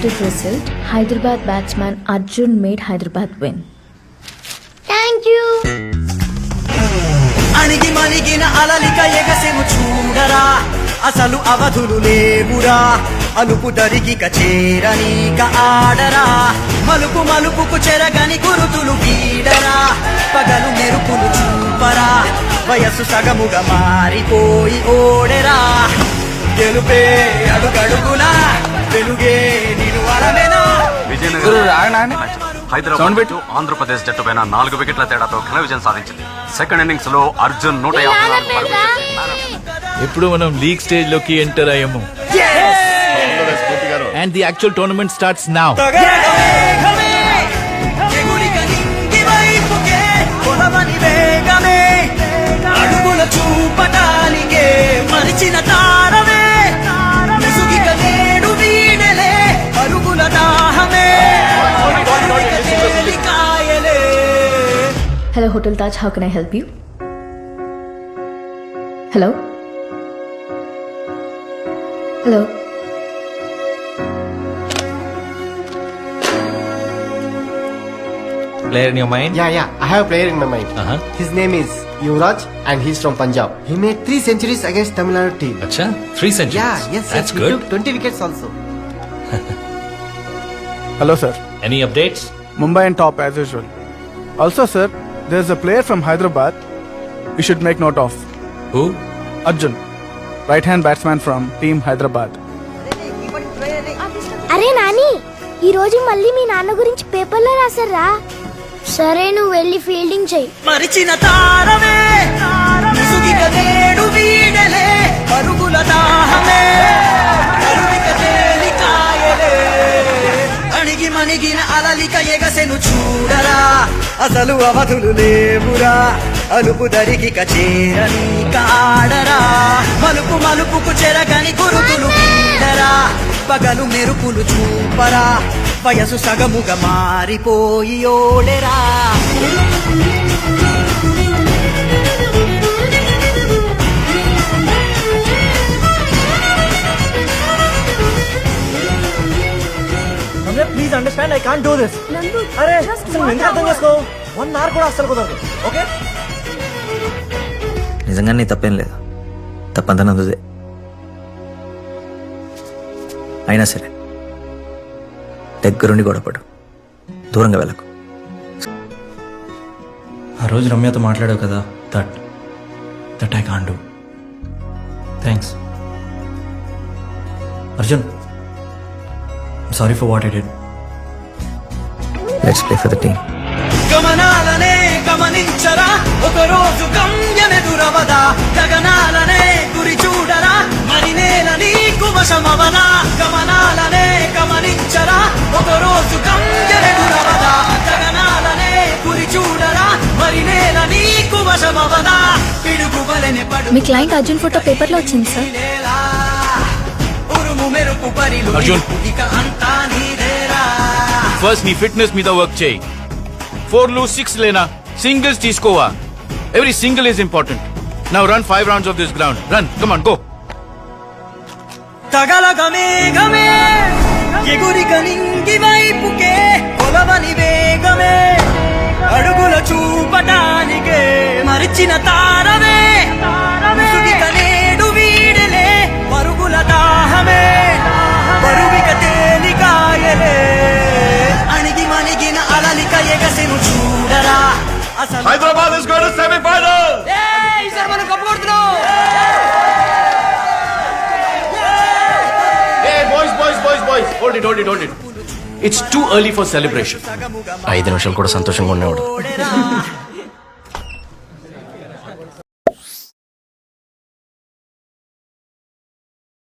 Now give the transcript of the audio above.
unexpected result. Hyderabad batsman Arjun made Hyderabad win. Thank you. అణిగి మణిగిన అలలిక ఎగసెను చూడరా అసలు అవధులు లేవురా అలుపు దరికి కచేరనీక ఆడరా మలుపు మలుపుకు చెరగని గురుతులు వీడరా పగలు మెరుపులు చూపరా వయస్సు సగముగా మారిపోయి ఓడెరా గెలుపే అడుగడుగునా వెలుగే నిను అలమెనా హైదరాబాద్ ఆంధ్రప్రదేశ్ జట్టు పైన 4 వికెట్ల తేడాతో ఘన విజయం సాధించింది. సెకండ్ ఇన్నింగ్స్ లో అర్జున్ 154 ఇప్పుడు మనం లీగ్ స్టేజ్ లోకి ఎంటర్ అయ్యాము. And the actual tournament starts now. అడుగుల చూపటానికే మరిచిన తారవే ముసుగిక నేడు వీడలే అరుగుల దాహమే తేలికాయలే. Hello, Hotel Taj. How can I help you? Hello? Hello? Player in your mind? Yeah. I have a player in my mind. His name is Yuvraj and he's from Punjab. He made 3 centuries against Tamil Nadu team. Acha, 3 centuries. Yeah, yes. That's He good. took 20 wickets also. Hello, sir. Any updates? Mumbai on top as usual. Also, sir, there's a player from Hyderabad we should make note of. Who? Arjun, right-hand batsman from Team Hyderabad. అరే నాని ఈ రోజు మళ్ళీ మీ నాన్న గురించి పేపర్లో రాశారా? సరే నువ్వు వెళ్ళి ఫీల్డింగ్ చెయ్యి. మరిచిన తారవే ముసుగిక నేడు వీడలే అరుగుల దాహమే కరువిక తేలికాయలే అణిగి మణిగిన అలలిక ఎగసెను చూడరా అసలు అవధులు లేవురా అలుపు దరికి కచేరని కాడరా మలుపు మలుపుకు చెరగని గురుతులు వీడరా పగలు మెరుపులు చూపరా వయసు సగముగా మారిపోయి ఓడెరా. Please understand I can't do this. అరే అసలు ఎందుకు అర్థం చేసుకో 1 hour కూడా అస్సలు కుదరదు. ఓకే నిజంగా నీ తప్పేం లేదు, తప్పంతా నందుదే. అయినా సరే దగ్గరుండి గొడవపడు, దూరంగా వెళ్ళకు. ఆ రోజు రమ్యతో మాట్లాడావు కదా, that I can't do. Thanks Arjun. Sorry for what I did. Let's play for the team. గమనాలనే గమనించరా ఒక రోజు గమ్యమెదురవదా గగనాలనే గురి చూడరా మరి నేల నీకు వశమవదా గమనాలనే గమనించరా ఒక రోజు గమ్యమెదురవదా గగనాలనే గురి చూడరా మరి నేల నీకు వశమవదా పిడుగు వలెనే పడు. మీ క్లయింట్ అర్జున్ ఫోటో పేపర్లో వచ్చింది సార్. ఉరుము మెరుపు పరిలు అర్జున్. ఇక అంతా నీదేరా. ఫస్ట్ నీ ఫిట్నెస్ మీద వర్క్ చేయి. 4 6 లేనా సింగిల్స్ తీసుకోవా. Every single is important. Now run 5 rounds of this ground. Run, come on, go. తగలగమే గమే ఎగురిక నింగి వైపుకే కొలవని వేగమే అడుగుల చూపటానికే మరిచిన తారవే ముసుగిక నేడు వీడలే పరుగుల దాహమే పరువిక తేలికాయలే అణిగి మణిగిన అలలిక ఎగసెను చూడరా అసలు Hyderabad is going to semi-final. ఈసారి మనం కప్పు కొడుతున్నాం. Hey, boys. Hold it. It's too early for celebration. 5 నిమిషాలు కూడా సంతోషంగా ఉండేవాడు. ఓడెరా